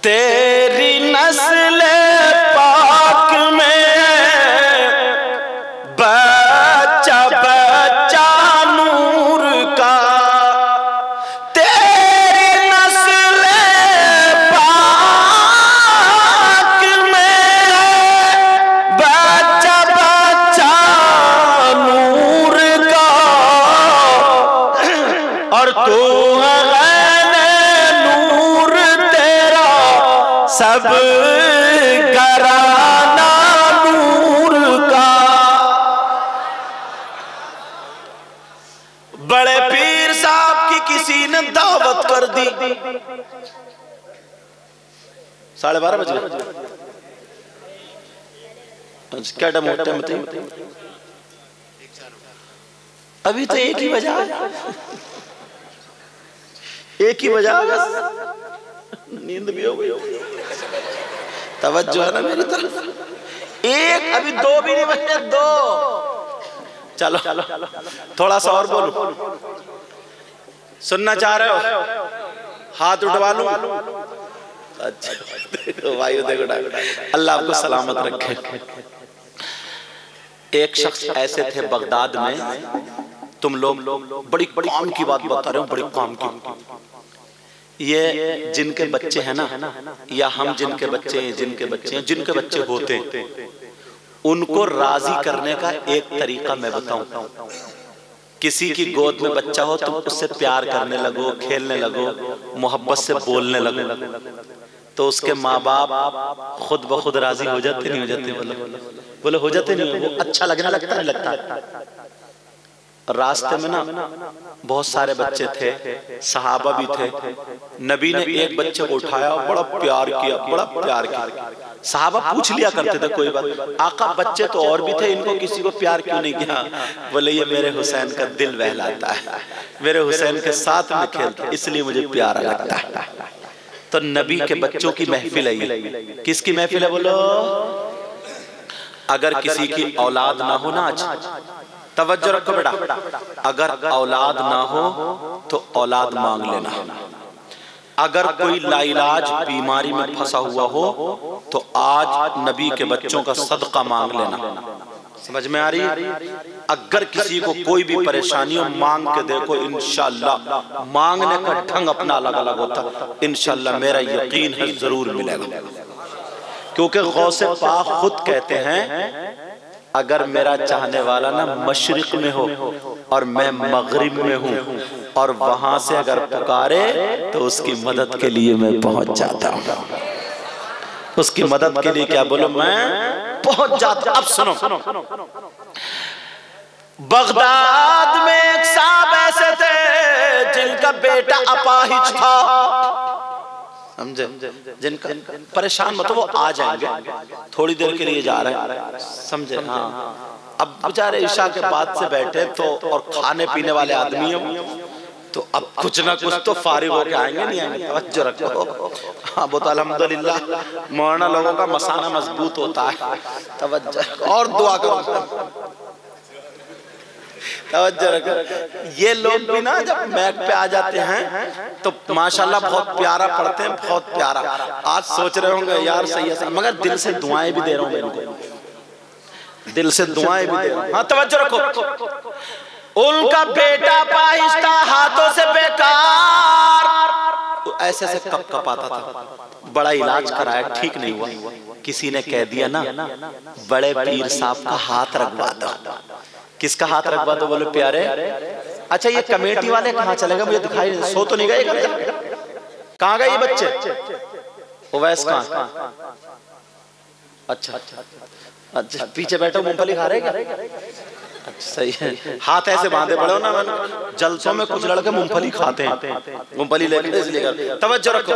तेरी नस्ल पाक में बच्चा बच्चा नूर का, तेरी नस्ल पाक में बच्चा बच्चा नूर का, और तू सब घराना नूर का। बड़े पीर साहब की किसी ने दावत कर दी, 12:30 बज गए। क्या टाइम होता है? अभी तो एक ही बजा, एक ही बजा, नींद भी हो गई। तवज्जो है ना मेरी तरफ? एक, अभी 2 भी नहीं बजे, 2। चलो थोड़ा सा और बोलो। सुनना चाह रहे हो? हाथ उठवा लूं? अच्छा देखो भाई, देखो अल्लाह आपको सलामत रखे। एक शख्स ऐसे थे बगदाद में, तुम लोग बड़ी काम की बात बता रहे हो, बड़ी काम की। ये जिनके बच्चे हैं ना, या हम जिनके बच्चे हैं, जिनके बच्चे होते हैं, उनको राजी करने का एक तरीका मैं बताऊं। किसी की गोद में बच्चा हो, तुम उससे प्यार करने लगो, खेलने लगो, मोहब्बत से बोलने लगो, तो उसके माँ बाप खुद ब खुद राजी हो जाते नहीं हो जाते? बोले हो जाते नहीं? वो अच्छा लगने लगता नहीं लगता? रास्ते में ना बहुत सारे बच्चे थे, सहाबा भी थे। नबी ने एक बच्चे को उठाया, बड़ा प्यार किया, बड़ा प्यार किया। सहाबा पूछ लिया करते थे कोई बात, आका बच्चे तो और भी थे, इनको किसी को प्यार क्यों नहीं किया? बोले ये मेरे हुसैन का दिल बहलाता है, मेरे हुसैन के साथ में खेलते, इसलिए मुझे प्यारा लगता है। तो नबी के बच्चों की महफिल है। किसकी महफिल है बोलो? अगर किसी की औलाद ना हो ना, आज तवज्जो रखो बेटा, अगर औलाद ना हो तो औलाद मांग लेना। अगर कोई लाइलाज बीमारी में फंसा हुआ हो तो आज नबी के बच्चों का सदका मांग लेना। समझ में आ रही? अगर किसी को कोई भी परेशानी हो, मांग के देखो, इंशाअल्लाह। मांगने का ढंग अपना अलग अलग होता, इंशाअल्लाह मेरा यकीन है जरूर मिलेगा। क्योंकि गौसे पाक खुद कहते हैं, अगर मेरा चाहने वाला ना मशरिक में हो और मैं मगरिब में हूँ, और वहां से अगर पुकारे तो उसकी मदद के लिए मैं पहुंच जाता हूँ। उसकी मदद के लिए क्या बोलो, मैं पहुंच जाता। अब सुनो, बगदाद में एक साहब ऐसे थे जिनका बेटा अपाहिज था, समझे? जिनका परेशान मत, वो आ जाएंगे, थोड़ी देर के लिए जा रहे हैं, समझे? हाँ, अब बेचारे इशा के बाद से बैठे तो, और खाने पीने वाले आदमी हो, तो अब कुछ ना कुछ तो फारिग होके आएंगे, नहीं आएंगे? तवज्जो रखो। हाँ, वो तो अल्हम्दुलिल्लाह मौलाना लोगों का मसाना मजबूत होता है। तवज्जो और दुआ करो, तवज्जो रखो। ये लोग भी ना जब मैक पे आ जाते हैं तो माशाल्लाह बहुत प्यारा पढ़ते हैं, बहुत प्यारा। आज सोच रहे होंगे यार सही है, मगर दिल से दुआएं भी दे रहा हूँ मैं इनको, दिल से दुआएं भी दे रहा हूँ। हाँ, तवज्जो रखो। उनका बेटा अपाहिज था, हाथों से बेकार, तो ऐसे से कप कपाता था, बड़ा इलाज कराया, ठीक नहीं हुआ। किसी ने कह दिया ना, बड़े पीर साहब का हाथ रखवा दो। किसका हाथ रखवा दो बोले? प्यारे। अच्छा, ये कमेटी वाले कहाँ चले गए? मुझे दिखाई नहीं, सो तो नहीं गए? कहाँ गए ये बच्चे? ओवैस कहाँ? अच्छा अच्छा, पीछे बैठो, मूंगफली खा रहे क्या? अच्छा सही है। हाथ ऐसे बांधे पड़े हो ना, जलसों में कुछ लड़के मूंगफली खाते हैं, मूंगफली लेके इसलिए। तवज्जो रखो।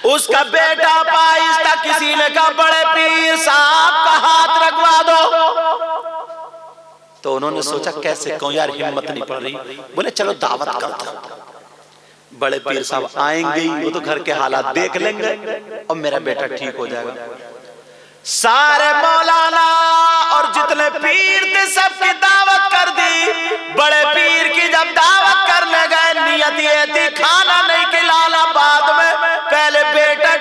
उसका बेटा अपाहिज था, किसी ने कहा बड़े पीर साहब का हाथ रखवा दो। तो उन्होंने सोचा कैसे कहूं यार, हिम्मत नहीं पड़ रही। बोले चलो दावत करता हूं। बड़े पीर साहब आएंगे, वो तो घर के हालात देख लेंगे और मेरा बेटा ठीक हो जाएगा। सारे मौलाना और जितने पीर थे सबकी दावत कर दी। बड़े पीर की जब दावत करने गए, नियत ये थी खाना नहीं खिलाना, बाद में पहले बेटा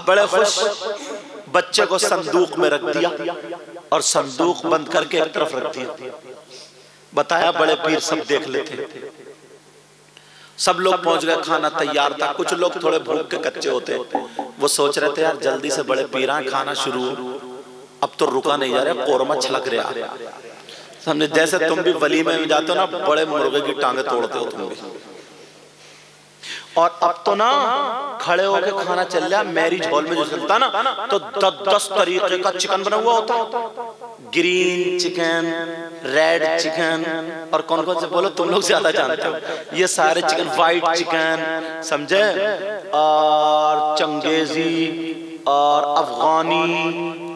बड़े खुश बच्चे को संदूक में रख दिया और संदूक बंद करके एक तरफ रख दिया। बताया बड़े पीर सब देख लेते। सब लोग पहुंच गए, खाना तैयार था। कुछ लोग थोड़े भूख के कच्चे होते, वो सोच रहे थे यार जल्दी से बड़े पीर आए, खाना शुरू हो, अब तो रुका नहीं जा रहा, कोरमा छलक रहा। समझे जैसे तुम भी वलीमे में जाते हो ना, बड़े मुर्गे की टांगे तोड़ते हो तुम भी। और अब तो ना खड़े होके खाना चल रहा। मैरिज हॉल में जो चलता ना, तो 10 तरीके का चिकन बना हुआ होता, ग्रीन चिकन, रेड चिकन, और कौन कौन से बोलो तुम लोग ज्यादा जानते हो, ये सारे चिकन, व्हाइट चिकन समझे, और चंगेजी और अफगानी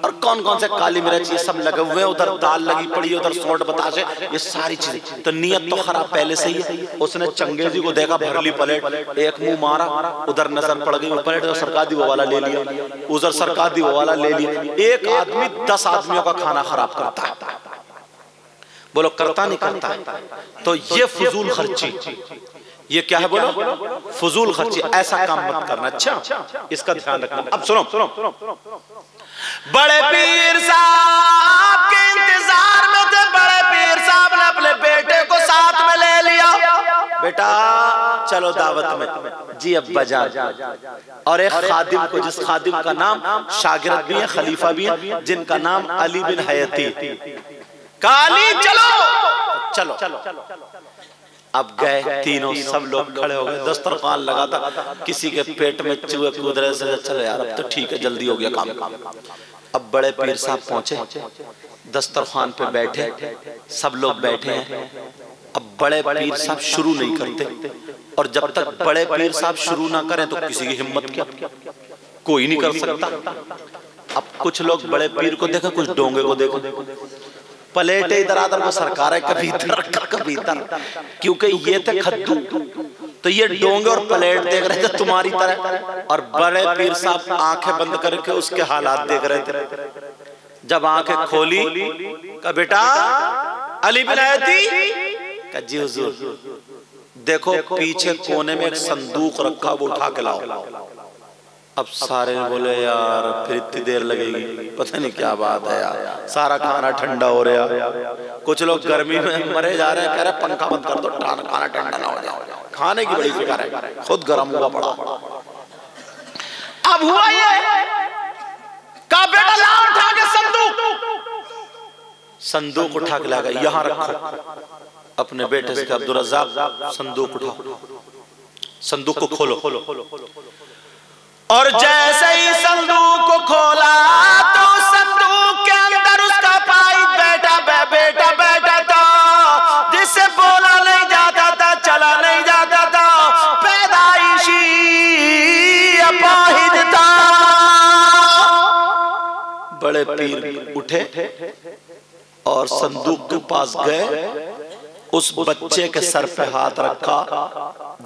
और कौन कौन से काली मिर्च, ये सब लगे हुए हैं। उधर दाल लगी पड़ी, उधर सोट बताशे, ये सारी चीजें। तो नियत तो खराब पहले से ही है। उसने चंगेजी को देखा, भरली प्लेट, एक मुंह मारा, उधर नजर पड़ गई प्लेट, तो सरका दी वो वाला ले लिया, उधर सरका दी वो वाला ले लिया। एक आदमी 10 आदमियों का खाना खराब करता है। बोलो करता नहीं करता? तो ये फजूल खर्ची, ये क्या है बोलो? फजूल खर्ची। ऐसा काम मत करना। अच्छा इसका ध्यान रखना। अब सुनो, बड़े पीर साहब के इंतजार में थे। बड़े पीर साहब ने अपने बेटे को साथ में ले लिया। बेटा चलो दावत में जी, अब बजा। और एक खादिम को, जिस खादिम का नाम शागिर्द भी है, खलीफा भी है, जिनका नाम अली बिन हयती, काली चलो चलो। अब गए तीनों, सब लोग खड़े हो गए, दस्तरखान लगा था। किसी के पेट में चूहे कूद रहे से, चलो यार अब तो ठीक है, जल्दी हो गया काम। अब बड़े पीर साहब पहुंचे, दस्तरखान पे बैठे, सब लोग बैठे हैं। अब बड़े पीर साहब शुरू नहीं करते, और जब तक बड़े पीर साहब शुरू ना करें तो किसी की हिम्मत क्या, कोई नहीं कर सकता। अब कुछ लोग बड़े पीर को देखा, कुछ डोंगे को देखो, प्लेट इधर आधर को सरकार है, कभी इधर कभी इधर, क्योंकि ये थे खद्दू, तो ये डोंगे और प्लेट देख रहे थे तुम्हारी तरह। और बड़े पीर साहब आंखें बंद करके उसके हालात देख रहे थे। जब आंखें खोली, कहा बेटा अली बिन हयती, कहा जी हुजूर। देखो पीछे कोने में एक संदूक रखा, वो उठा के लाओ। अब सारे बोले यार फिर इतनी देर लगेगी, पता नहीं क्या बात है यार, सारा खाना ठंडा हो रहा। कुछ लोग गर्मी में मरे जा रहे हैं, कह रहे पंखा बंद कर दो, खाना ठंडा ना हो जाए। खाने की बड़ी फिक्र है, खुद गर्म हुआ पड़ा। अब हुआ ये का बेटा ला उठा के संदूक उठा के ला गया, यहाँ रखो। अपने बेटे से अब्दुल रज़्ज़ाक संदूक उठाओ, संदूक को खोलो। और जैसे ही संदूक को खोला तो संदूक के अंदर उसका पाई बेटा था, जिससे बोला नहीं जाता था, चला नहीं जाता था, पैदाइशी अपाहिज था। बड़े पीर उठे और संदूक के पास गए, उस बच्चे के सर पे हाथ रखा,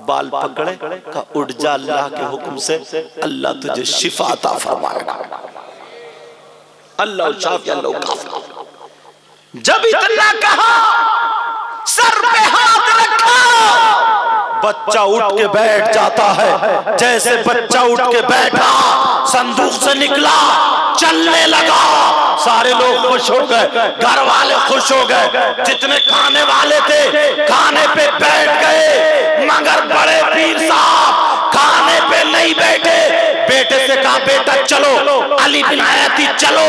बाल पकड़े, का उठ जा, अल्लाह के हुक्म से अल्लाह तुझे शिफा अता फरमाएगा। अल्लाह शाफी अल्लाह काफी। जब इतना कहा, सर पे हाथ रखा, बच्चा उठ के बैठ जाता है। जैसे बच्चा उठ के बैठा, संदूक से निकला, चलने लगा। सारे लोग खुश हो गए, घर वाले खुश हो गए, जितने खाने वाले थे खाने पे बैठ गए। मगर बड़े पीर साहब खाने पे नहीं बैठे। बेटे से कहा बेटा चलो, अली बिन हयती चलो।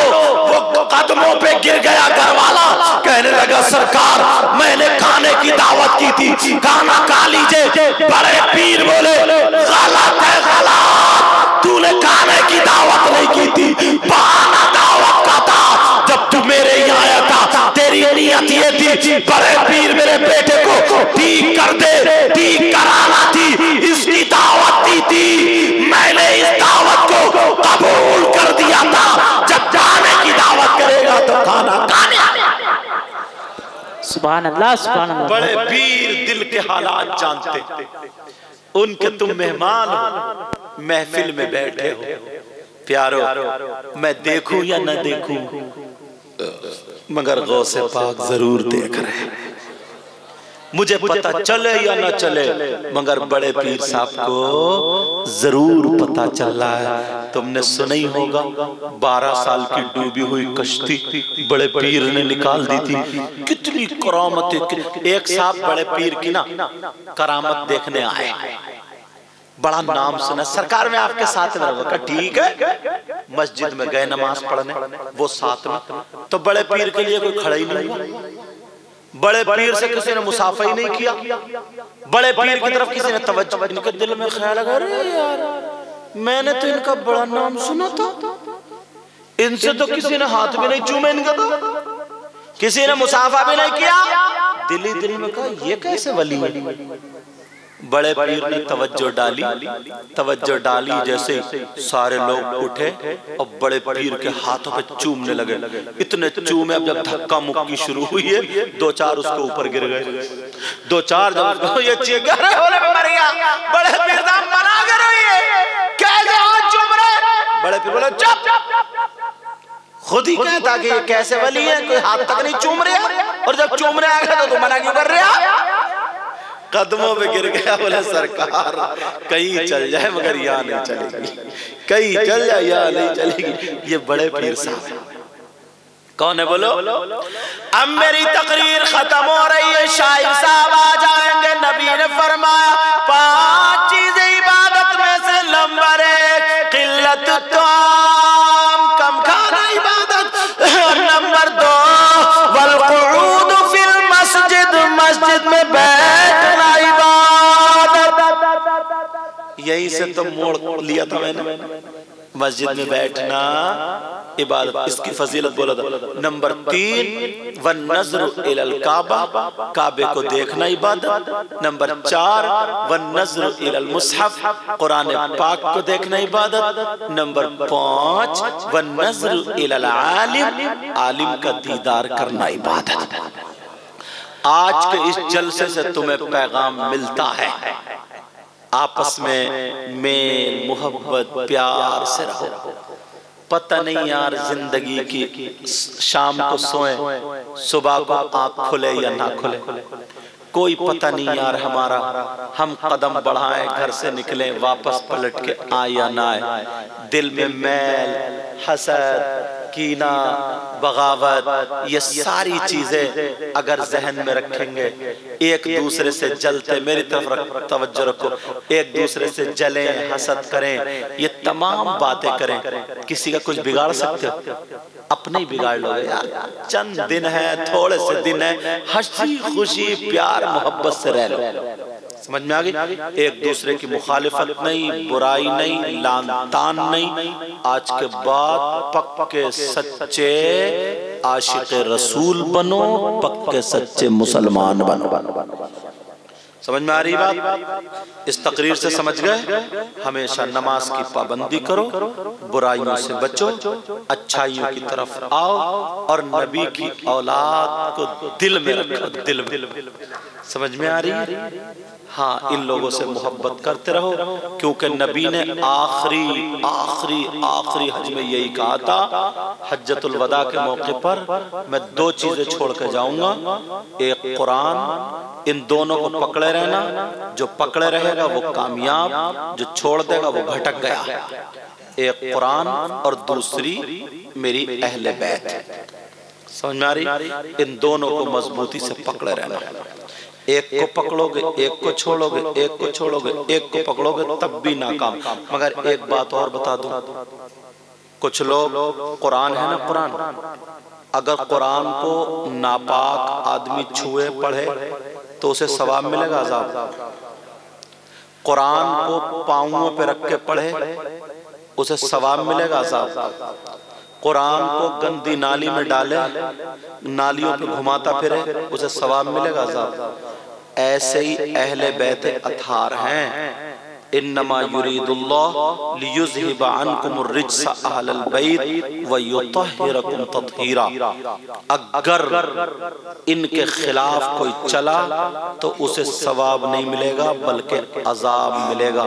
वो कदमों पे गिर गया। घर वाला कहने लगा सरकार मैंने खाने की दावत की थी, खाना खा लीजिए। बड़े पीर बोले गलत है, गलत, तूने खाने की दावत नहीं की थी, बहाना दावत का था। जब तू मेरे यहाँ आया था तेरी नियत ये थी बड़े पीर मेरे बेटे को ठीक कर दे, ठीक कराना थी, इसकी दावत दी थी। मैंने इस दावत को कबूल कर दिया था। जब खाने की दावत करेगा तो खाना खाने। सुभान अल्लाह, सुभान अल्लाह। बड़े पीर दिल के हालात जानते, उनके तुम मेहमान हो, महफिल में बैठे हो। प्यारो मैं देखूं या न देखूं, मगर गौसे पाक जरूर देख रहे हैं। मुझे पता चले या न चले, मगर बड़े पीर साहब को जरूर पता चल रहा है। तुमने सुना ही होगा 12 साल की डूबी हुई कश्ती बड़े पीर ने निकाल दी थी। कितनी करामतें। एक साहब बड़े पीर की ना करामत देखने आए, बड़ा नाम सुना, सरकार में आपके साथ में रहूंगा। ठीक है, मस्जिद में गए नमाज पढ़ने, वो साथ में, तो बड़े पीर के लिए कोई खड़ा ही नहीं हुआ। बड़े पीर से किसी ने मुसाफा ही नहीं किया, बड़े पीर की तरफ किसी ने तवज्जो। इनके दिल में ख्याल लगा, अरे यार मैंने तो इनका बड़ा नाम सुना था, इनसे तो किसी ने हाथ भी नहीं चूमे, इनका तो किसी ने मुसाफा भी नहीं किया। दिल ही दिल में कहा ये कैसे वली है। बड़े पीर ने तवज्जो डाली, जैसे सारे लोग उठे और बड़े पीर के हाथों पे चूमने लगे। इतने चूमे, अब जब धक्का मुक्की शुरू हुई है, 2-4 उसके ऊपर गिर गए। 2-4 जब ये चीख मर गया, बड़े पीर साहब मना कर कैसे हाथ चूम रहे। बड़े पीर बोले चुप, खुद ही कहता कि ये कैसे वली है, कोई हाथ तक नहीं चूम रहा, और जब चूमने आएगा तो मना क्यों कर रहा। कदमों पे गिर गया, बोले सरकार कहीं चल जाए मगर यहाँ नहीं चलेगी, कहीं चल जाए यहाँ नहीं चलेगी। ये बड़े पीर साहब कौन है बोलो। अब मेरी तकरीर खत्म हो रही है, शाहिद साहब आ जाएंगे। नबी ने फरमाया 5 चीजें इबादत में से नंबर 1 किल्लत ताम, कम खाना इबादत, नंबर 2 वल क़ुऊद फिल मस्जिद, मस्जिद में बैठना इबादत। यहीं से तो मोड़ लिया था मैंने, मस्जिद में बैठना इबादत, इसकी फजीलत बोला था। नंबर 3 वन नज़्र इलल काबा, काबे को देखना इबादत। नंबर 4 वन नज़्र इलल मुसहफ, कुरान पाक को देखना इबादत। नंबर 5 वन नज़्र इलल आलिम, आलिम का दीदार करना इबादत। आज के इस जलसे से तुम्हें पैगाम मिलता है, आपस में मेल मोहब्बत प्यार से रहो। पता नहीं यार जिंदगी की शाम को सोए, सुबह को आंख खुले या ना खुले, कोई पता नहीं यार हमारा। हम कदम बढ़ाएं, घर से निकलें, वापस पलट के आए या ना आए, दिल में मैल, हसद, कीना, बगावत, ये सारी चीजें अगर जहन में रखेंगे, एक दूसरे से जलते, मेरी तरफ तवज्जो रखो, एक दूसरे से जलें, हसद करें, ये तमाम बातें करें, किसी का कुछ बिगाड़ सकते हो? अपने ही बिगाड़ लोगे यार। चंद दिन है, थोड़े से दिन है, हंसी खुशी प्यार मोहब्बत से रह लो। समझ में आ गई? एक दूसरे की मुखालिफत नहीं, बुराई नहीं, लान तान नहीं। आज के बाद पक्के सच्चे आशिक़े रसूल बनो, पक्के सच्चे मुसलमान बनो। समझ में आ रही बात? इस तकरीर से समझ गए? हमेशा नमाज की पाबंदी करो, बुराइयों से बचो, अच्छाइयों की तरफ आओ, और नबी की औलाद को दिल में रखो, दिल में। समझ में आ रही है? हाँ, इन लोगों से मोहब्बत करते रहो, क्योंकि नबी ने आखिरी आखिरी आखिरी हज में यही कहा था। हज्जतुल वदा के मौके पर मैं 2 चीजें छोड़ कर जाऊंगा, एक कुरान, इन दोनों को पकड़े रहना, जो पकड़े रहेगा वो कामयाब, जो छोड़ देगा वो भटक गया। एक कुरान और दूसरी मेरी अहले बैत। समझ में आ रही? इन दोनों को मजबूती से पकड़े रहना। एक को पकड़ोगे, एक को छोड़ोगे, एक को छोड़ोगे, एक को पकड़ोगे, तब भी नाकाम। मगर एक बात और बता दूं, कुछ लोग, कुरान है ना, कुरान, अगर कुरान को नापाक आदमी छुए पढ़े तो उसे सवाब मिलेगा, अज़ाब। कुरान को पांवों पे रख के पढ़े उसे सवाब मिलेगा, अज़ाब। कुरान को गंदी नाली में डाले, नालियों पे घुमाता फिरे, उसे सवाब मिलेगा, अज़ाब। ऐसे ही अहले बैत अथार हैं। इन्नमा युरीदुल्लाह लियुज़हिबा अन्कुमुर रिज्सा अहलल बैत व युतहिरकुम तत्हीरा। अगर इनके खिलाफ कोई चला तो उसे सवाब नहीं मिलेगा बल्कि अजाब मिलेगा,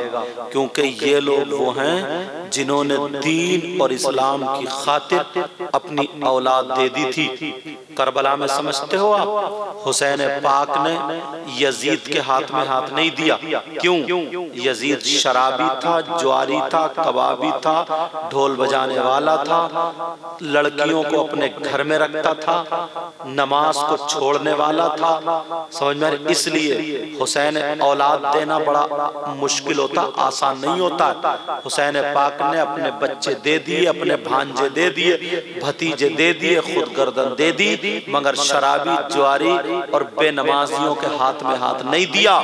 क्योंकि ये लोग वो हैं जिन्होंने दीन और इस्लाम की खातिर अपनी औलाद दे दी थी। करबला में समझते हो आप, हुसैन पाक ने यजीद के हाथ में हाथ नहीं दिया। क्यों? यजीद यजीद शराबी था, जुआरी था, कबाबी था, ढोल बजाने वाला था, लड़कियों को अपने घर में रखता था, नमाज को छोड़ने वाला था। समझ में? इसलिए हुसैन औलाद देना बड़ा मुश्किल होता, आसान नहीं होता। हुसैन पाक ने अपने बच्चे दे दिए, अपने भांजे दे दिए, भतीजे दे दिए, खुद गर्दन दे दी, मगर शराबी, जुआरी और बेनमाजियों के हाथ में हाथ नहीं दिया।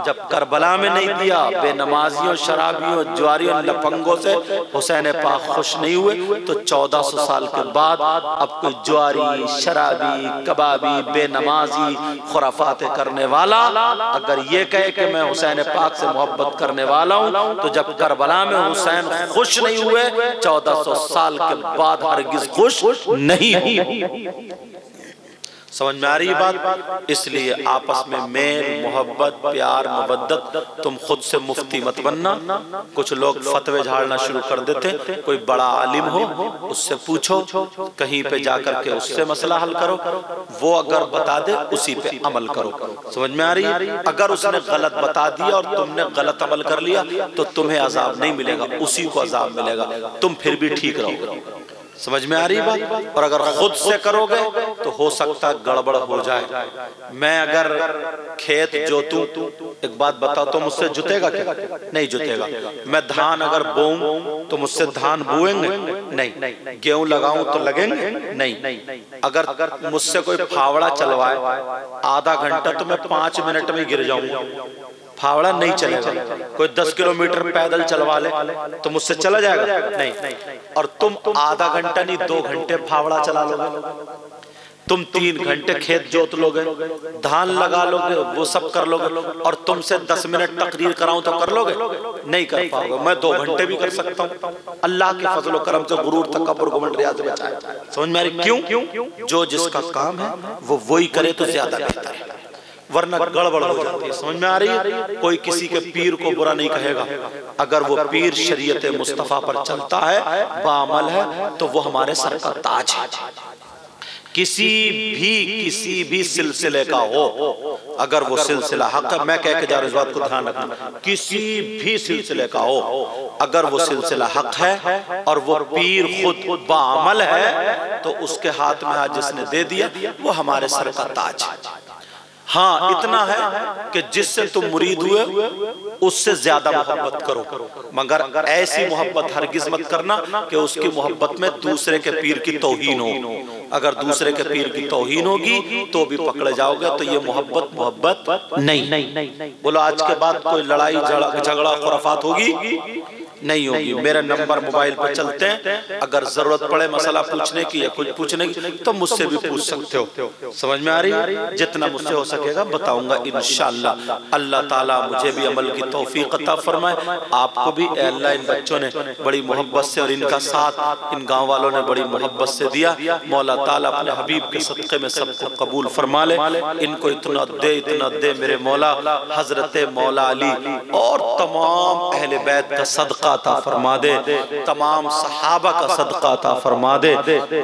जब करबला में नहीं दिया, बेनमाजियों, शराबियों, जुआरियों, लफंगों से हुसैन पाक खुश नहीं हुए, तो 1400 साल के बाद अब कोई जुआरी, शराबी, कबाबी, बेनमाजी, खुराफाते करने वाला अगर ये कहे कि मैं हुसैन पाक से मोहब्बत करने वाला हूँ, तो जब करबला में हुसैन खुश नहीं हुए, 1400 साल के बाद हरगिज खुश नहीं हुए। समझ में आ रही बात? इसलिए आपस में मेल, मोहब्बत, प्यार, मवद्दत। तुम खुद से मुफ्ती मत बनना। कुछ लोग फतवे झाड़ना शुरू कर देते, कोई बड़ा आलिम हो उससे पूछो, कहीं पे जाकर के उससे मसला हल करो, वो अगर बता दे उसी पे अमल करो। समझ में आ रही है? अगर उसने गलत बता दिया और तुमने गलत अमल कर लिया तो तुम्हें अजाब नहीं मिलेगा, उसी को अजाब मिलेगा, तुम फिर भी ठीक रहोगे। समझ में आ रही बात? और अगर खुद से करोगे तो हो सकता है गड़बड़ हो जाए। मैं अगर खेत जोतूं, एक बात बताओ, तो मुझसे जुतेगा क्या? नहीं जुतेगा। मैं धान अगर बोऊं तो मुझसे धान बोएंगे? नहीं। गेहूं लगाऊं तो लगेंगे? नहीं। अगर मुझसे कोई फावड़ा चलवाए आधा घंटा तो मैं 5 मिनट में गिर जाऊंगा, फावड़ा नहीं चलेगा। कोई 10 किलोमीटर पैदल चलवा ले तो मुझसे चला जाएगा? नहीं। और तुम आधा घंटा नहीं 2 घंटे फावड़ा चला लोगे, तुम 3 घंटे खेत जोत लोगे, धान लगा लोगे, वो सब कर लोगे, और तुमसे 10 मिनट तकरीर कराऊं तो कर लोगे? नहीं कर पाओगे। मैं 2 घंटे भी कर सकता हूँ। अल्लाह के फजल करम से गुरूर, तकब्बुर, घमंड, रिया से बचाए। समझ में आ रही? क्यों? जो जिसका काम है वो वही करे तो ज्यादा बेहतर है, वरना गड़बड़ हो जाती है। समझ में आ रही है? कोई किसी के पीर को बुरा नहीं कहेगा अगर वो पीर शरीयत मुस्तफा पर चलता है, बाअमल है, तो वो हमारे सर का ताज है। किसी भी सिलसिले का हो, अगर वो सिलसिला हक है, मैं कह के जा रहा हूं, इस बात को ध्यान रखना, किसी भी सिलसिले का हो, अगर वो सिलसिला हक है और वो पीर खुद बाअमल है, तो उसके हाथ में आज जिसने दे दिया वो हमारे सर का ताज है। हाँ, इतना है कि जिससे तुम मुरीद हुए उससे ज्यादा मोहब्बत करो, मगर ऐसी मोहब्बत हरगिज मत करना कि उसकी मोहब्बत में दूसरे के पीर की तौहीन हो। अगर दूसरे के पीर की तौहीन होगी तो भी पकड़े जाओगे, तो ये मोहब्बत नहीं। बोलो, आज के बाद कोई लड़ाई झगड़ा खुराफात होगी? नहीं होगी। मेरे नंबर मोबाइल पर चलते हैं, अगर जरूरत पड़े मसला पूछने की या कुछ पूछने की तो मुझसे भी पूछ सकते हो। समझ में आ रही? जितना मुझसे हो सकेगा बताऊंगा इंशाअल्लाह। अल्लाह ताला मुझे भी अमल की तौफीक अता फरमाए, आपको भी। अल्लाह, इन बच्चों ने बड़ी मोहब्बत से और इनका साथ इन गाँव वालों ने बड़ी मोहब्बत से दिया। मौला ताला अपने हबीब के सदक़े में सबको कबूल फरमा ले। इनको इतना दे मेरे मौला, हजरत मौला अली और तमाम अहले बैत का सदका अता फरमा दे, तमाम सहाबा का सदका अता फरमा दे।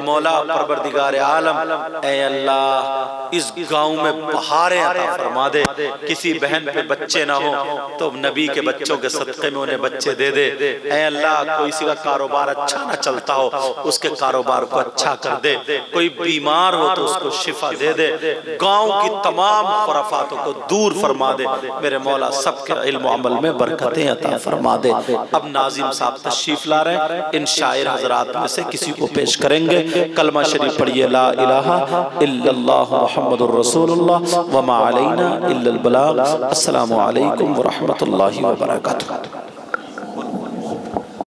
मौला परवरदिगार आलम, ऐ अल्लाह, इस गांव में बहारें अता फरमा दे। किसी बहन पे बच्चे ना हो तो नबी के बच्चों के सदके में उन्हें बच्चे दे दे। ऐ अल्लाह, कोई किसी का कारोबार अच्छा ना चलता हो, उसके कारोबार को अच्छा कर दे। कोई बीमार हो तो उसको शिफा दे दे। गांव की तमाम खुराफातों को दूर फरमा दे मेरे मौला। सबके इल्म अमल में बरकतें अता फरमा दे। अब नाजिम साहब तशरीफ ला रहे हैं, इन शायर हजरात में से किसी को पेश करेंगे। कलमा शरीफ पढ़िए, ला इलाहा इल्लल्लाह मुहम्मदुर रसूलुल्लाह व मा अलैना इल्लल बलाग। अस्सलामु अलैकुम व रहमतुल्लाहि व बरकातुहू।